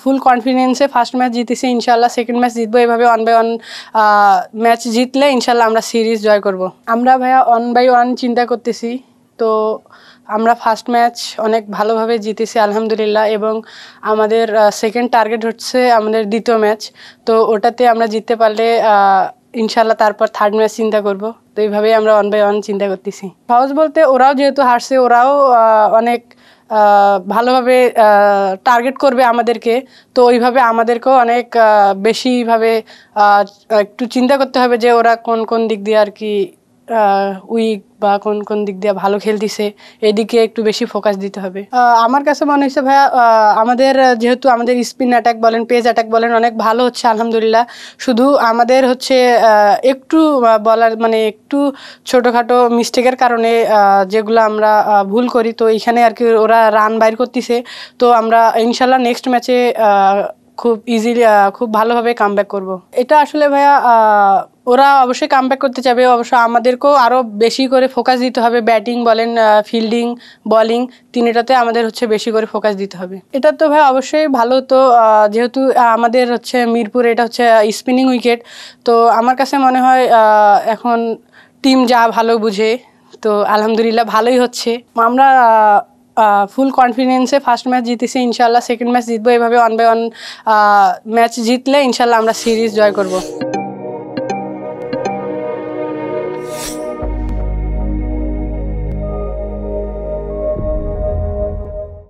ফুল কনফিডেন্সে first match জিতেছি, ইনশাল্লাহ second match জিতবো। এভাবে 1 বাই 1 ম্যাচ জিতলে ইনশাল্লাহ আমরা সিরিজ জয় করব। আমরা ভাইয়া 1 বাই 1 চিন্তা করতেছি। তো আমরা ফার্স্ট ম্যাচ অনেক ভালোভাবে জিতেছি আলহামদুলিল্লাহ, এবং আমাদের সেকেন্ড টার্গেট হচ্ছে আমাদের দ্বিতীয় ম্যাচ। তো ওটাতে আমরা জিততে পারলে ইনশাল্লাহ তারপর থার্ড ম্যাচ চিন্তা করব। তো এইভাবেই আমরা 1 বাই 1 চিন্তা করতেছি। সহজ বলতে ওরাও যেহেতু হারছে, ওরাও অনেক ভালোভাবে টার্গেট করবে আমাদেরকে। তো ওইভাবে আমাদেরকেও অনেক বেশিভাবে একটু চিন্তা করতে হবে যে ওরা কোন কোন দিক দিয়ে আর কি উইক বা কোন কোন দিক দিয়ে ভালো খেলতেছে, এদিকে একটু বেশি ফোকাস দিতে হবে। আমার কাছে মনে হচ্ছে ভাইয়া আমাদের যেহেতু আমাদের স্পিন অ্যাটাক বলেন, পেস অ্যাটাক বলেন, অনেক ভালো হচ্ছে আলহামদুলিল্লাহ। শুধু আমাদের হচ্ছে একটু বলার মানে একটু ছোটোখাটো মিস্টেকের কারণে যেগুলো আমরা ভুল করি, তো এইখানে আর কি ওরা রান বাইর করতেছে। তো আমরা ইনশাল্লাহ নেক্সট ম্যাচে খুব ইজিলি খুব ভালোভাবে কামব্যাক করব। এটা আসলে ভাইয়া ওরা অবশ্যই কামব্যাক করতে চাবে, অবশ্য আমাদেরকেও আরও বেশি করে ফোকাস দিতে হবে। ব্যাটিং বলেন, ফিল্ডিং, বলিং, তিনটাতে আমাদের হচ্ছে বেশি করে ফোকাস দিতে হবে। এটা তো ভাই অবশ্যই ভালো। তো যেহেতু আমাদের হচ্ছে মিরপুর, এটা হচ্ছে স্পিনিং উইকেট, তো আমার কাছে মনে হয় এখন টিম যা ভালো বুঝে, তো আলহামদুলিল্লাহ ভালোই হচ্ছে। আমরা ফুল কনফিডেন্সে ফার্স্ট ম্যাচ জিতেছি, ইনশাল্লাহ সেকেন্ড ম্যাচ জিতবো। এভাবে 1 বাই 1 ম্যাচ জিতলে ইনশাল্লাহ আমরা সিরিজ জয় করব।